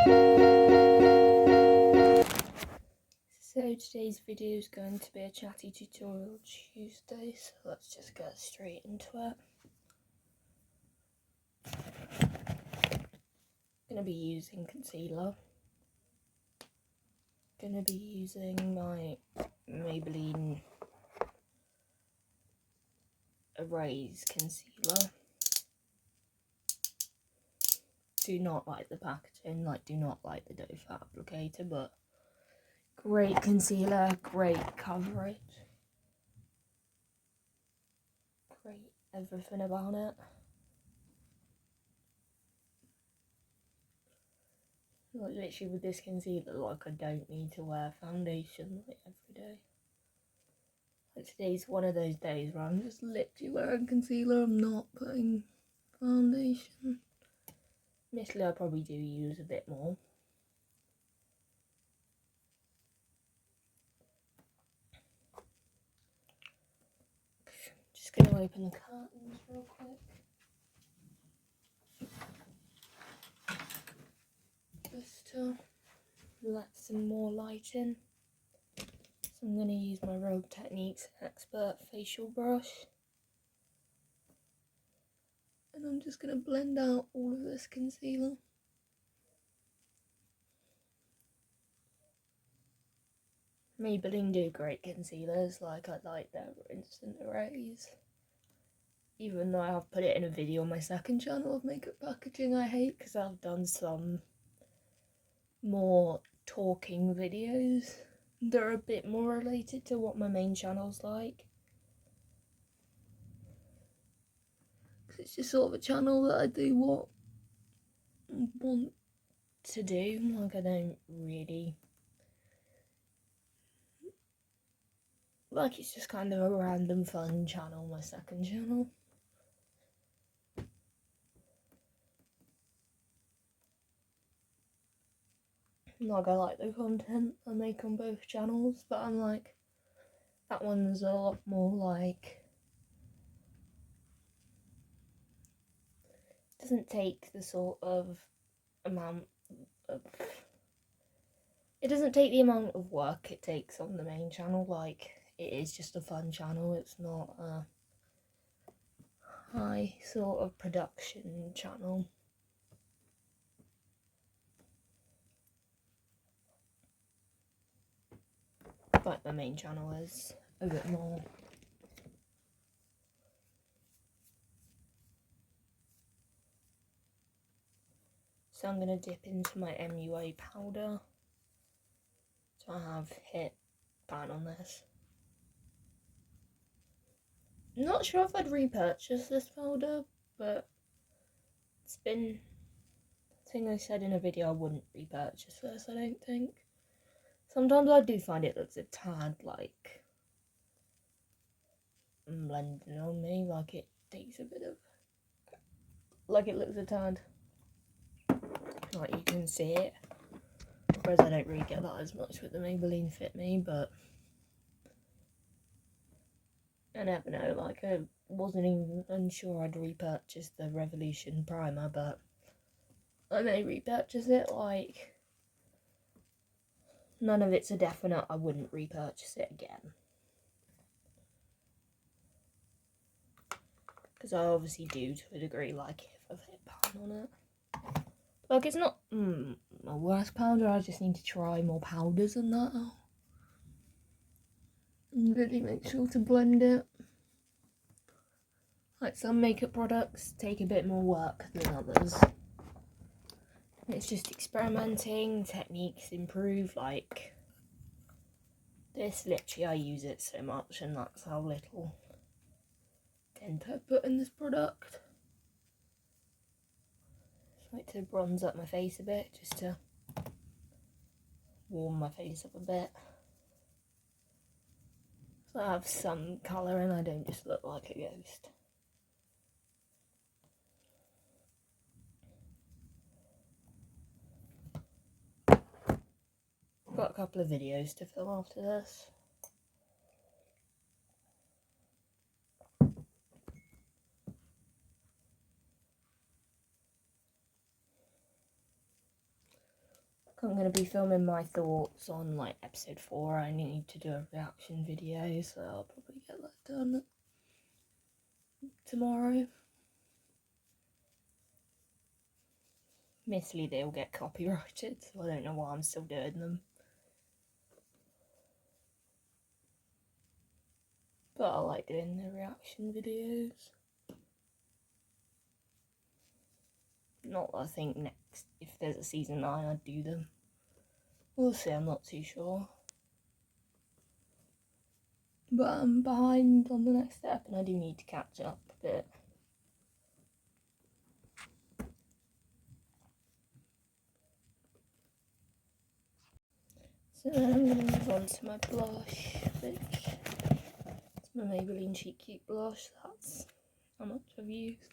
So today's video is going to be a chatty tutorial Tuesday, so let's just get straight into it. Going to be using concealer. Going to be using my Maybelline Erase concealer. Do not like the packaging, do not like the doe foot applicator, but great concealer, great coverage. Great everything about it. Literally with this concealer, I don't need to wear foundation every day. Today's one of those days where I'm just literally wearing concealer, I'm not putting foundation. Initially I probably do use a bit more. Just gonna open the curtains real quick. Just to let some more light in. So I'm going to use my Rogue Techniques Expert facial brush. And I'm just going to blend out all of this concealer. Maybelline do great concealers, I like their Instant Erase. Even though I've put it in a video on my second channel of makeup packaging I hate, because I've done some more talking videos. They're a bit more related to what my main channel's like. Because it's just sort of a channel that I do what I want to do. I don't really... it's just kind of a random fun channel, my second channel. I like the content I make on both channels, but I'm that one's a lot more doesn't take the sort of amount of... It doesn't take the amount of work it takes on the main channel, it is just a fun channel, it's not a high sort of production channel. But the main channel is a bit more. So I'm going to dip into my MUA powder. So I have hit pan on this. I'm not sure if I'd repurchase this powder, but it's been... I think I said in a video I wouldn't repurchase this, I don't think. Sometimes I do find it looks a tad blending on me, it takes a bit of... it looks a tad... you can see it. Whereas I don't really get that as much with the Maybelline Fit Me, but... I never know, I wasn't even unsure I'd repurchase the Revolution primer, but I may repurchase it, none of it's a definite I wouldn't repurchase it again. Because I obviously do to a degree if I've hit pan on it. It's not my worst powder, I just need to try more powders than that out. And really make sure to blend it. Some makeup products take a bit more work than others. It's just experimenting, techniques improve, this literally I use it so much and that's how little tint I put in this product. Just to bronze up my face a bit, just to warm my face up a bit. So I have some colour and I don't just look like a ghost. Got a couple of videos to film after this. I'm going to be filming my thoughts on like episode 4. I need to do a reaction video, so I'll probably get that done tomorrow. Admittedly, they'll get copyrighted, so I don't know why I'm still doing them. But I like doing the reaction videos. Not that I think next, if there's a season 9, I'd do them. We'll see, I'm not too sure. But I'm behind on the next step and I do need to catch up a bit. So then I'm going to move on to my blush, which is my Maybelline Cheek Cute blush. That's how much I've used.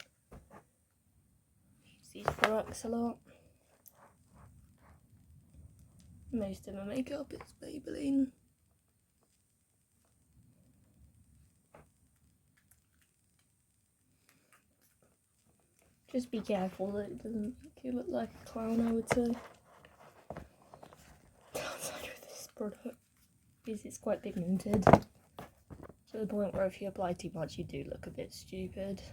Use these products a lot. Most of my makeup is Maybelline. Just be careful that it doesn't make you look like a clown, I would say. Downside with this product is it's quite pigmented. To the point where if you apply too much, you do look a bit stupid.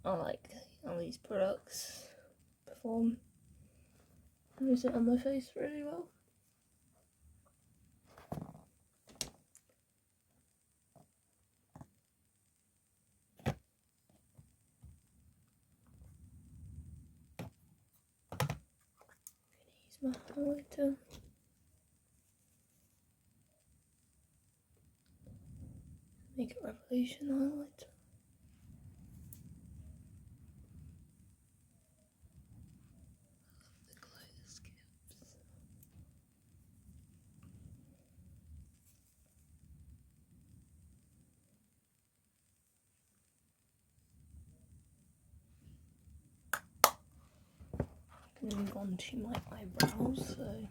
I like how these products perform. They sit on my face really well. I'm gonna use my highlighter. Makeup Revolution highlighter. The glow skips. I'm gonna move on to my eyebrows, so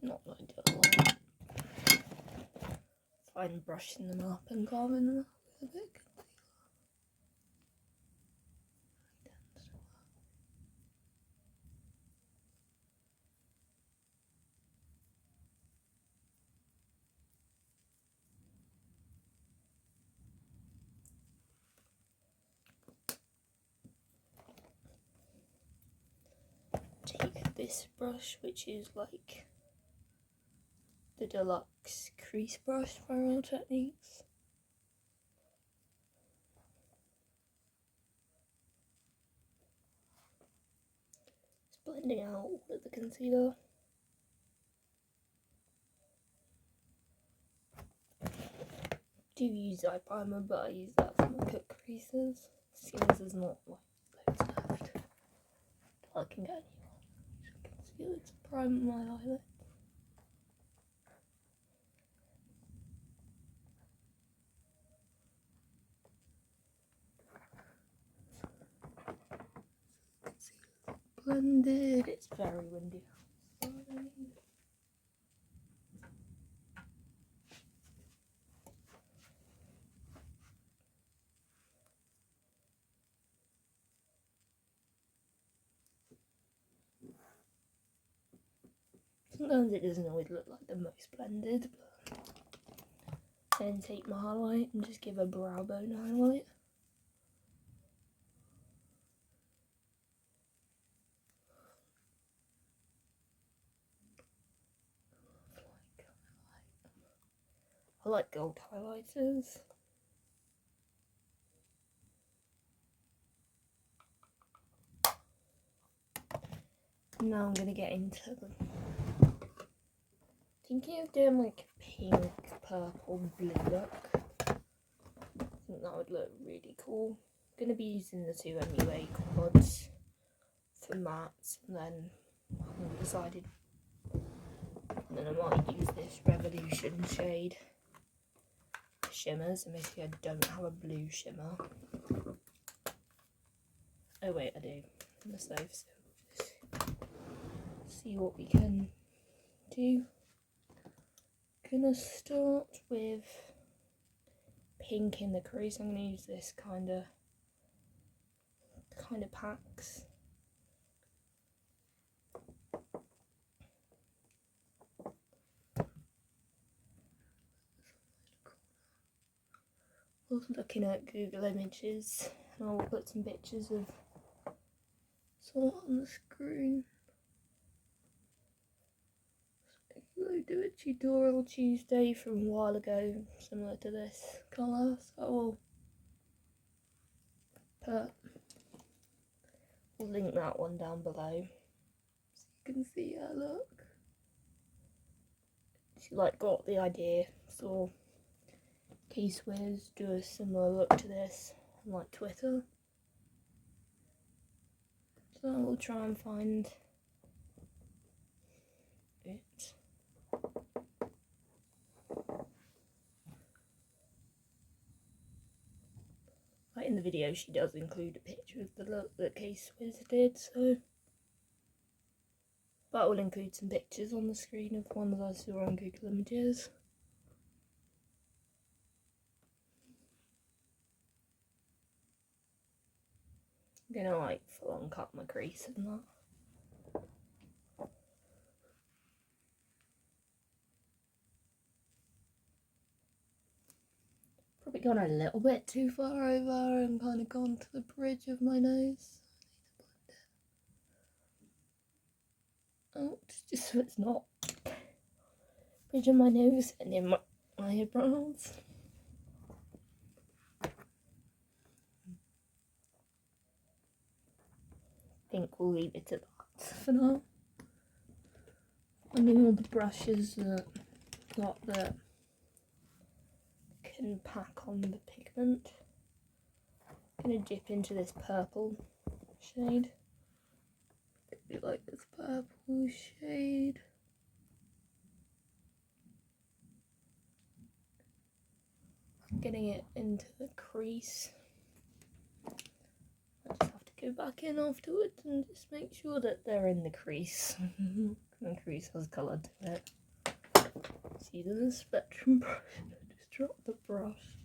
not that I do a lot. Fine brushing them up and carving them up with a bit of concealer. Take this brush, which is like the deluxe crease brush by Real Techniques. Just blending out all of the concealer. Do use eye primer, but I use that for my cut creases. Seeing as there's not like loads left, I can get any concealer to prime my eyelid. Blended. It's very windy outside. Sometimes it doesn't always look like the most blended, but then take my highlight and just give a brow bone highlight. I like gold highlighters. Now I'm gonna get into them. Thinking of doing like pink, purple, blue look. I think that would look really cool. I'm gonna be using the two anyway, quads for mattes, and then I haven't decided. And then I might use this Revolution shade shimmers, and basically I don't have a blue shimmer. Oh wait, I do. On the stove, so see what we can do. Gonna start with pink in the crease. I'm gonna use this kind of packs. I was looking at Google Images, and I'll put some pictures of sort on the screen. I do a tutorial Tuesday from a while ago, similar to this colour, so I'll link that one down below so you can see her look. She got the idea, so Case Wiz do a similar look to this on Twitter. So I will try and find it. In the video she does include a picture of the look that Case Wiz did, so but I will include some pictures on the screen of ones I saw on Google Images. I'm gonna full on cut my crease and that. Probably gone a little bit too far over and kind of gone to the bridge of my nose. Oh, just so it's not bridge of my nose and in my eyebrows. I think we'll leave it at that for now. Finding all the brushes that can pack on the pigment. I'm gonna dip into this purple shade. I like this purple shade. Getting it into the crease. I just have to go back in afterwards and just make sure that they're in the crease. The crease has colour to it. See, there's a spectrum brush. I just dropped the brush.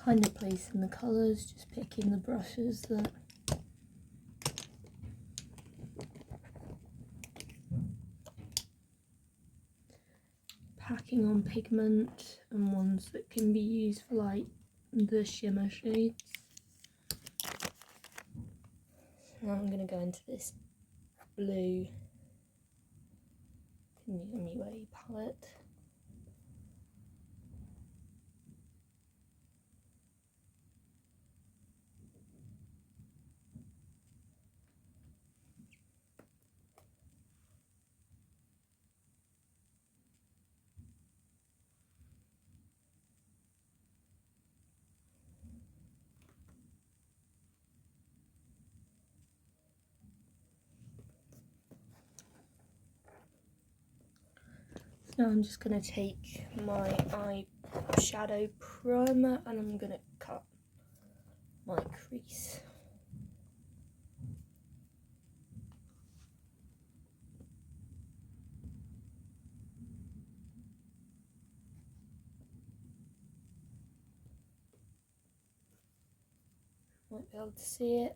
Kind of placing the colours, just picking the brushes that packing on pigment and ones that can be used for the shimmer shades. Now I'm going to go into this blue Yummy Way palette. Now I'm just going to take my eyeshadow primer and I'm going to cut my crease. Might be able to see it.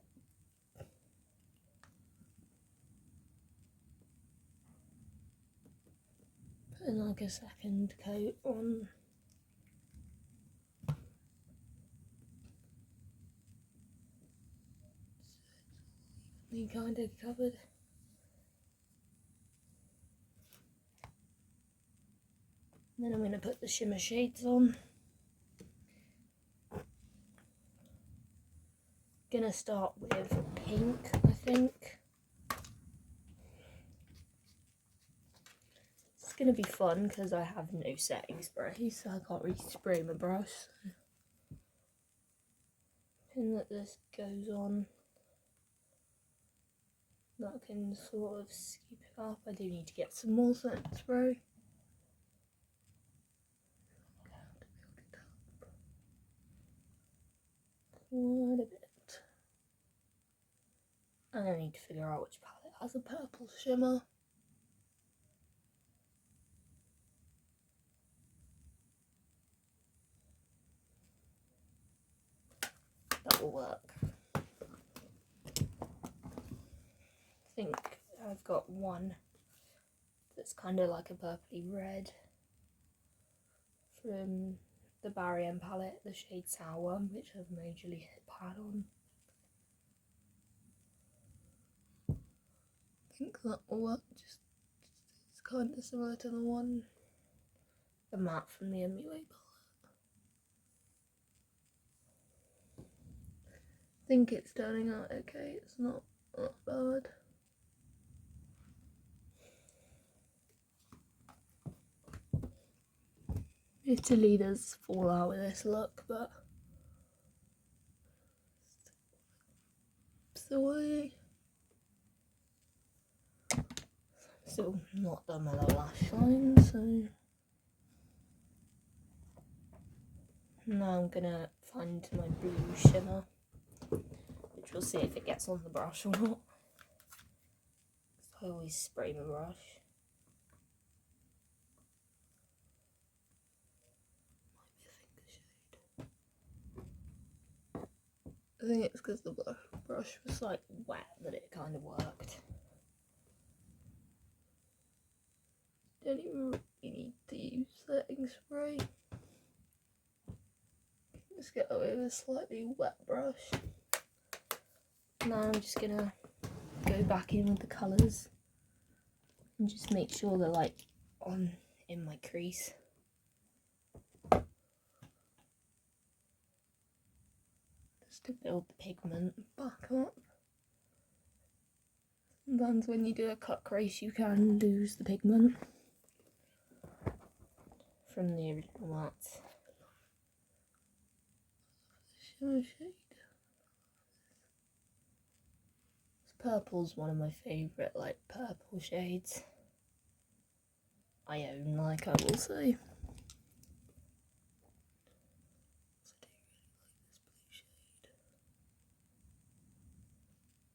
Putting a second coat on. We kind of covered. And then I'm going to put the shimmer shades on. Gonna start with pink, I think. It's gonna be fun because I have no setting spray, so I can't really spray my brush. Pin that this goes on, that can sort of scoop it up. I do need to get some more setting spray. Quite a bit. And I need to figure out which palette has a purple shimmer. That will work. I think I've got one that's kind of like a purpley red from the Barry M palette, the shade Sour, which I've majorly hit pad on. I think that will work. Just it's kind of similar to the matte from the MUA palette. I think it's turning out okay. It's not that bad. Italy does fall out with this look, but still not done my little lash line, so now I'm gonna find my blue shimmer, which we'll see if it gets on the brush or not. I always spray my brush. I think it's because the brush was like wet that it kind of worked. Don't even really need to use setting spray. Just get away with a slightly wet brush. Now I'm just gonna go back in with the colours and just make sure they're like in my crease. To build the pigment back up. Sometimes when you do a cut crease you can lose the pigment from the original matte. Shimmer shade. This purple's one of my favourite like purple shades I own, like I will say.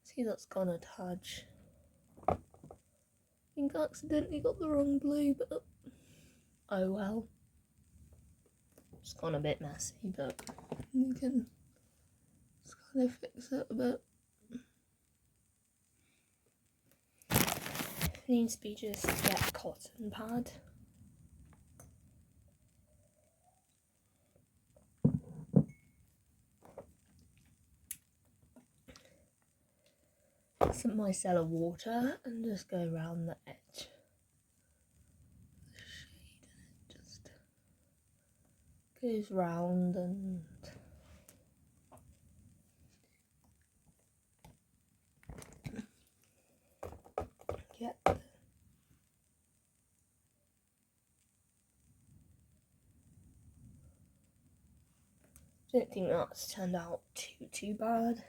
See, that's gone a touch. I think I accidentally got the wrong blue, but oh well. It's gone a bit messy, but you can just kind of fix it a bit. It needs to be just get a cotton pad. Some micellar water and just go around the edge of the shade, and it just goes round and get the I don't think that's turned out too bad.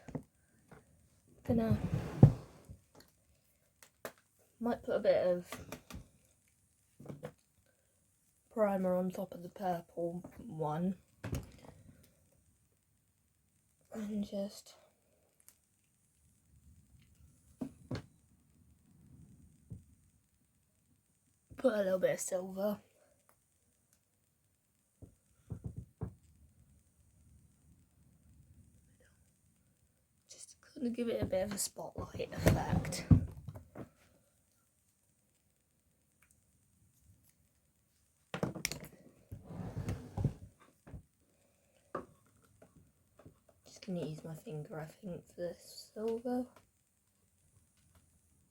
Might put a bit of primer on top of the purple one and just put a little bit of silver. Just to kind of give it a bit of a spotlight effect. Just gonna use my finger, I think, for this silver.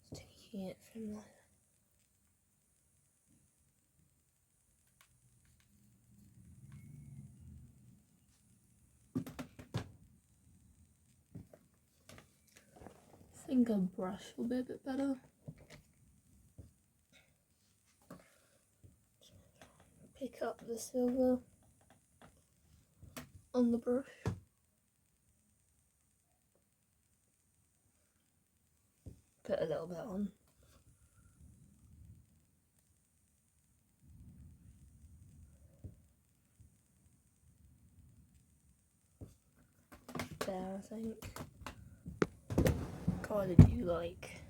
Just taking it from there. think a brush will be a bit better. Pick up the silver on the brush. Put a little bit on. There, I think. Kind of do like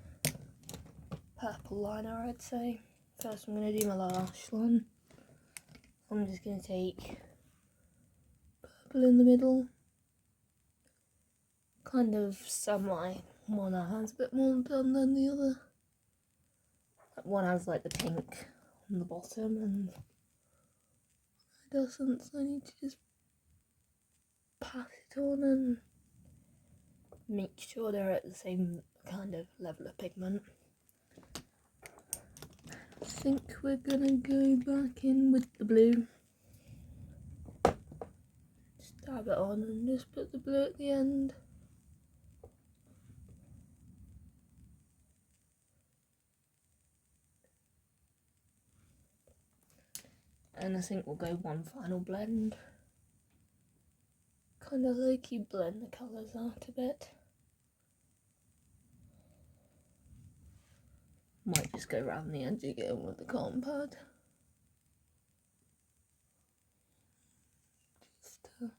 purple liner, I'd say. First I'm going to do my lash line. I'm just going to take purple in the middle. Kind of semi. One has a bit more done than the other. One has like the pink on the bottom and it doesn't, so I need to just pat it on and make sure they're at the same kind of level of pigment. I think we're gonna go back in with the blue. Just dab it on and just put the blue at the end. And I think we'll go one final blend. Kind of like you blend the colours out a bit. Might just go around the edge again with the cotton pad. Just to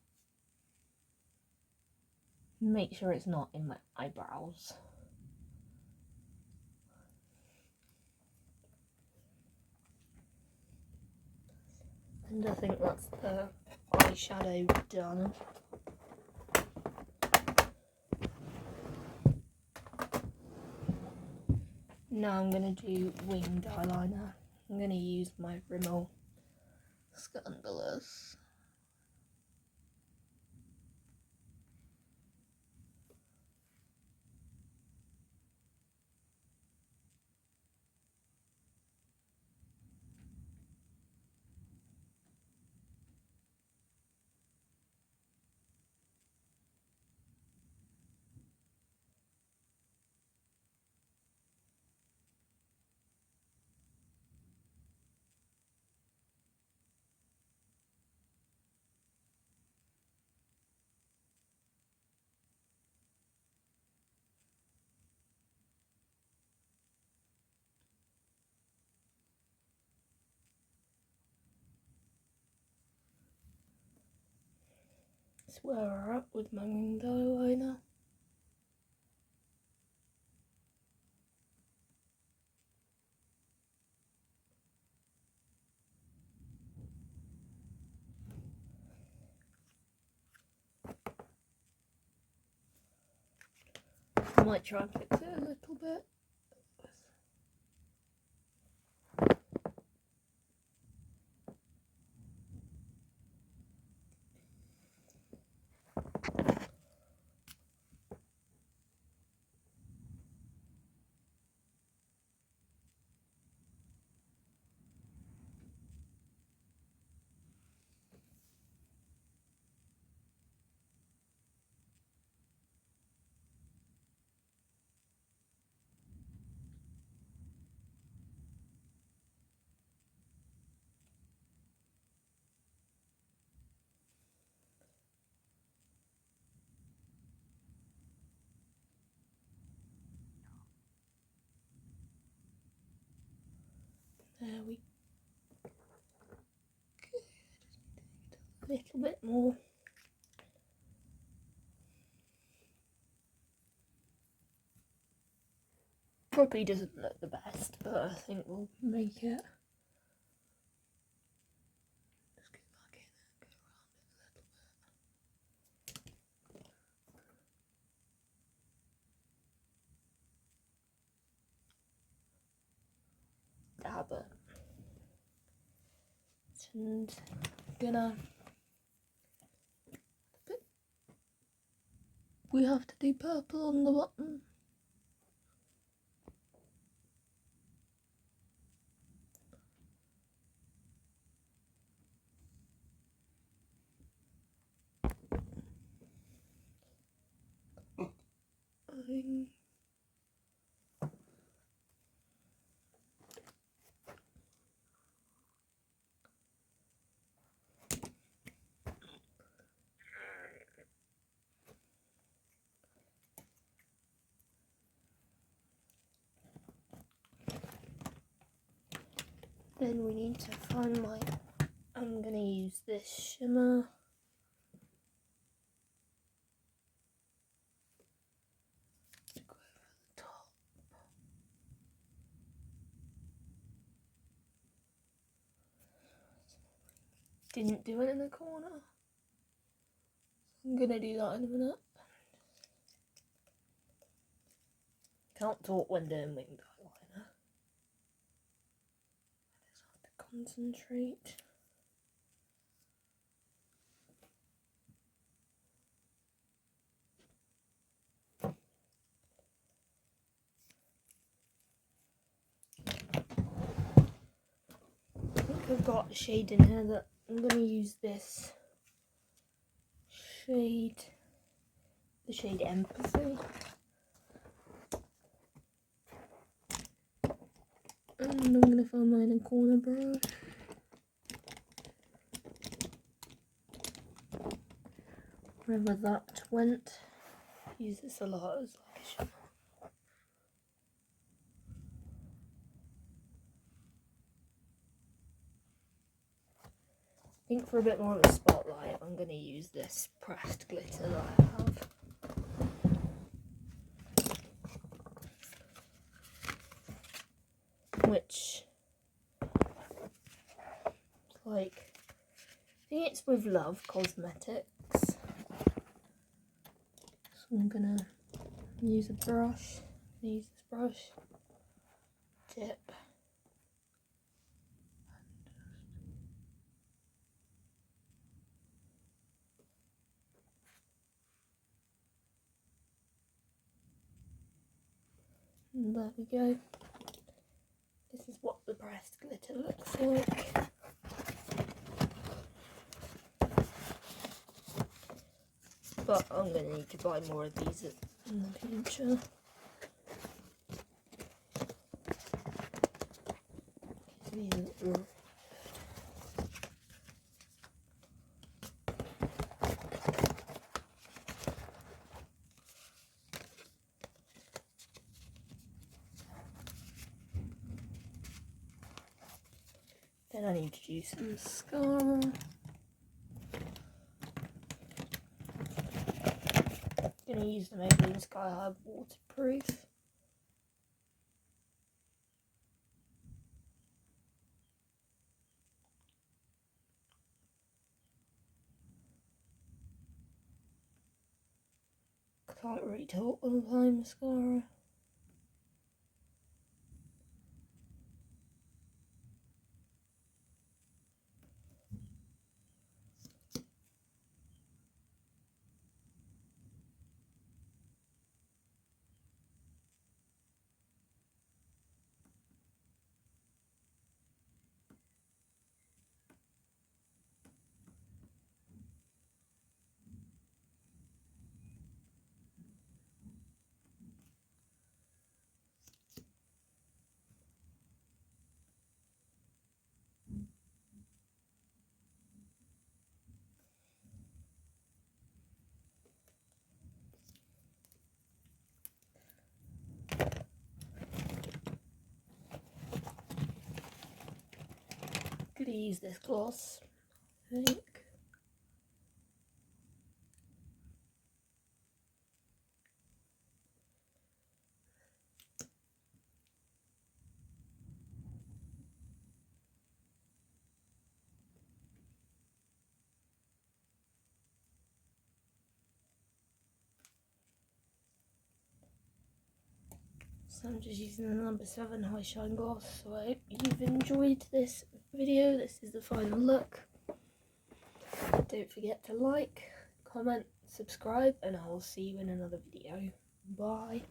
make sure it's not in my eyebrows. And I think that's the eyeshadow done. Now I'm going to do winged eyeliner. I'm going to use my Rimmel Scandalous. That's where we're at with my winged eyeliner. I might try and fix it a little bit. There we go. A little bit more. Probably doesn't look the best, but I think we'll make it. Just go back in and go around it a little bit. Dab it. And gonna. We have to do purple on the bottom. Then we need to find my, I'm going to use this shimmer. To go over the top. Didn't do it in the corner. I'm going to do that in a minute. Can't talk when doing winged eyeliner. I just have to concentrate. I think I've got a shade in here that I'm going to use this shade, the shade Empathy. And I'm going to find mine in corner brush. Wherever that went. Use this a lot as like a shimmer. I think for a bit more of a spotlight, I'm going to use this pressed glitter that I have. Which, like, I think it's with Love Cosmetics. So I'm going to use a brush, use this brush, dip. And there we go. This is what the pressed glitter looks like. But I'm going to need to buy more of these in the future. Then I need to use some mascara. I'm going to use the Maybelline Sky High Waterproof. Can't really talk when applying mascara. Gonna use this gloss, I think. So I'm just using the number 7 High Shine Gloss. So I hope you've enjoyed this video. This is the final look. Don't forget to like, comment, subscribe, and I'll see you in another video. Bye.